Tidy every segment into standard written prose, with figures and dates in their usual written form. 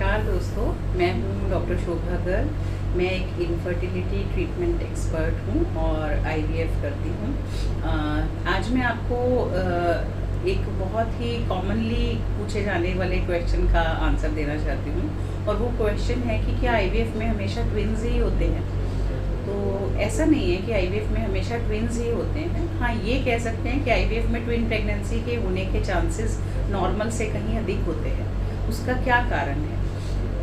नमस्कार दोस्तों, मैं हूँ डॉक्टर शोभा गर्ग। मैं एक इनफर्टिलिटी ट्रीटमेंट एक्सपर्ट हूँ और आईवीएफ करती हूँ। आज मैं आपको एक बहुत ही कॉमनली पूछे जाने वाले क्वेश्चन का आंसर देना चाहती हूँ, और वो क्वेश्चन है कि क्या आईवीएफ में हमेशा ट्विन्स ही होते हैं। तो ऐसा नहीं है कि आईवीएफ में हमेशा ट्विन्स ही होते हैं। हाँ, ये कह सकते हैं कि आईवीएफ में ट्विन प्रेगनेंसी के होने के चांसेस नॉर्मल से कहीं अधिक होते हैं। उसका क्या कारण है?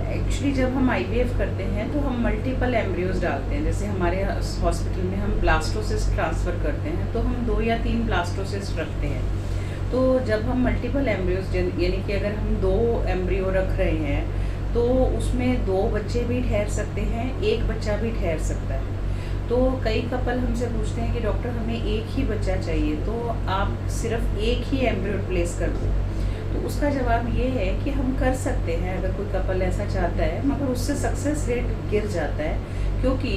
एक्चुअली जब हम आईवीएफ करते हैं तो हम मल्टीपल एम्ब्रियोज डालते हैं। जैसे हमारे हॉस्पिटल में हम ब्लास्टोसिस्ट ट्रांसफ़र करते हैं तो हम 2 या 3 ब्लास्टोसिस्ट रखते हैं। तो जब हम मल्टीपल एम्ब्रियोज यानी कि अगर हम 2 एम्ब्रियो रख रहे हैं तो उसमें 2 बच्चे भी ठहर सकते हैं, 1 बच्चा भी ठहर सकता है। तो कई कपल हमसे पूछते हैं कि डॉक्टर हमें एक ही बच्चा चाहिए, तो आप सिर्फ एक ही एम्ब्रियो प्लेस कर दो। तो उसका जवाब ये है कि हम कर सकते हैं अगर कोई कपल ऐसा चाहता है, मगर उससे सक्सेस रेट गिर जाता है, क्योंकि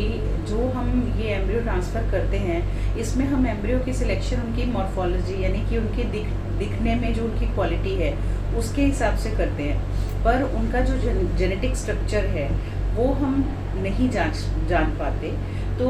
जो हम ये एम्ब्रियो ट्रांसफ़र करते हैं इसमें हम एम्ब्रियो की सिलेक्शन उनकी मॉर्फोलॉजी यानी कि उनकी दिखने में जो उनकी क्वालिटी है उसके हिसाब से करते हैं, पर उनका जो जेनेटिक स्ट्रक्चर है वो हम नहीं जान पाते। तो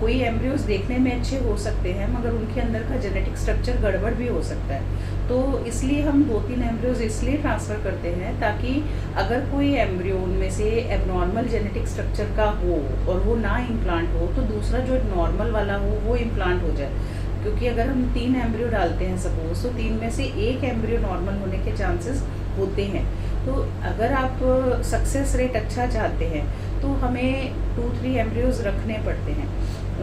कोई एम्ब्रियोज देखने में अच्छे हो सकते हैं मगर उनके अंदर का जेनेटिक स्ट्रक्चर गड़बड़ भी हो सकता है। तो इसलिए हम 2-3 एम्ब्रियोज इसलिए ट्रांसफ़र करते हैं ताकि अगर कोई एम्ब्रियो उनमें से एबनॉर्मल जेनेटिक स्ट्रक्चर का हो और वो ना इम्प्लांट हो, तो दूसरा जो नॉर्मल वाला हो वो इम्प्लांट हो जाए। क्योंकि अगर हम 3 एम्ब्रियो डालते हैं सपोज, तो 3 में से 1 एम्ब्रियो नॉर्मल होने के चांसेस होते हैं। तो अगर आप सक्सेस रेट अच्छा चाहते हैं तो हमें 2-3 एम्ब्रियोज रखने पड़ते हैं,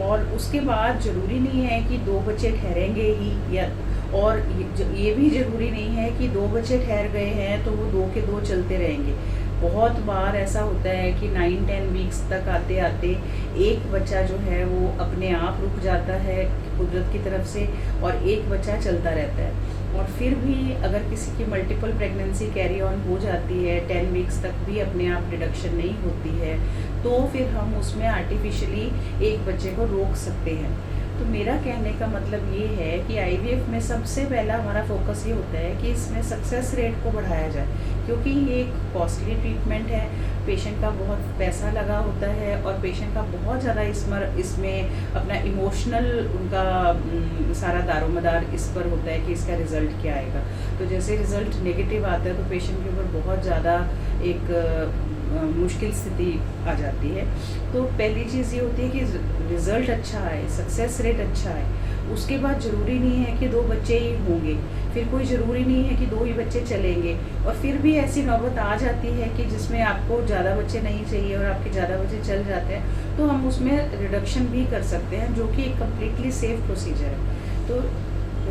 और उसके बाद ज़रूरी नहीं है कि 2 बच्चे ठहरेंगे ही, या और ये भी ज़रूरी नहीं है कि 2 बच्चे ठहर गए हैं तो वो 2 के 2 चलते रहेंगे। बहुत बार ऐसा होता है कि 9-10 वीक्स तक आते आते एक बच्चा जो है वो अपने आप रुक जाता है कुदरत की तरफ से, और एक बच्चा चलता रहता है। और फिर भी अगर किसी की मल्टीपल प्रेगनेंसी कैरी ऑन हो जाती है, 10 वीक्स तक भी अपने आप रिडक्शन नहीं होती है, तो फिर हम उसमें आर्टिफिशियली एक बच्चे को रोक सकते हैं। तो मेरा कहने का मतलब ये है कि आईवीएफ में सबसे पहला हमारा फोकस ये होता है कि इसमें सक्सेस रेट को बढ़ाया जाए, क्योंकि ये एक कॉस्टली ट्रीटमेंट है, पेशेंट का बहुत पैसा लगा होता है, और पेशेंट का बहुत ज़्यादा इसमें अपना इमोशनल उनका सारा दारोमदार इस पर होता है कि इसका रिज़ल्ट क्या आएगा। तो जैसे रिज़ल्ट नेगेटिव आता है तो पेशेंट के ऊपर बहुत ज़्यादा एक मुश्किल स्थिति आ जाती है। तो पहली चीज़ ये होती है कि रिज़ल्ट अच्छा आए, सक्सेस रेट अच्छा आए। उसके बाद ज़रूरी नहीं है कि 2 बच्चे ही होंगे, फिर कोई ज़रूरी नहीं है कि 2 ही बच्चे चलेंगे, और फिर भी ऐसी नौबत आ जाती है कि जिसमें आपको ज़्यादा बच्चे नहीं चाहिए और आपके ज़्यादा बच्चे चल जाते हैं, तो हम उसमें रिडक्शन भी कर सकते हैं, जो कि एक कम्प्लीटली सेफ प्रोसीजर है। तो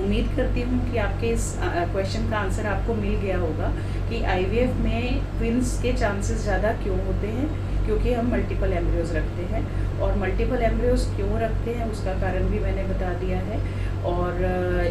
उम्मीद करती हूँ कि आपके इस क्वेश्चन का आंसर आपको मिल गया होगा कि आईवीएफ में ट्विन्स के चांसेस ज़्यादा क्यों होते हैं, क्योंकि हम मल्टीपल एम्ब्रियोज रखते हैं। और मल्टीपल एम्ब्रियोज क्यों रखते हैं उसका कारण भी मैंने बता दिया है। और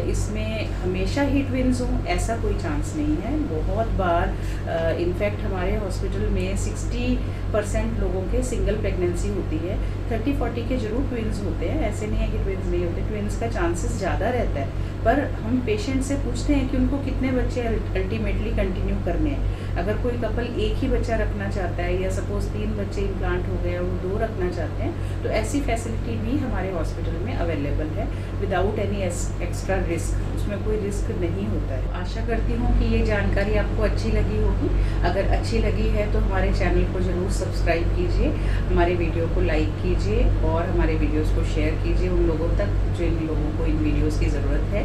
इसमें हमेशा ही ट्विन्स हों ऐसा कोई चांस नहीं है। बहुत बार इनफैक्ट हमारे हॉस्पिटल में 60% लोगों के सिंगल प्रेगनेंसी होती है, 30-40 के जरूर ट्विन्स होते हैं। ऐसे नहीं है कि ट्विन्स नहीं होते, ट्विन्स का चांसेस ज़्यादा रहता है। पर हम पेशेंट से पूछते हैं कि उनको कितने बच्चे अल्टीमेटली कंटिन्यू करने हैं। अगर कोई कपल एक ही बच्चा रखना चाहता है, या सपोज 3 बच्चे इम्प्लांट हो गए और वो 2 रखना चाहते हैं, तो ऐसी फैसिलिटी भी हमारे हॉस्पिटल में अवेलेबल है विदाउट एनी एक्स्ट्रा रिस्क। उसमें कोई रिस्क नहीं होता है। आशा करती हूँ कि ये जानकारी आपको अच्छी लगी होगी। अगर अच्छी लगी है तो हमारे चैनल को ज़रूर सब्सक्राइब कीजिए, हमारे वीडियो को लाइक कीजिए, और हमारे वीडियोज़ को शेयर कीजिए उन लोगों तक जिन लोगों को इन वीडियोज़ की ज़रूरत है।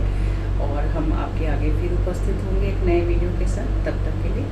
और हम आपके आगे फिर उपस्थित होंगे एक नए वीडियो के साथ। तब तक के लिए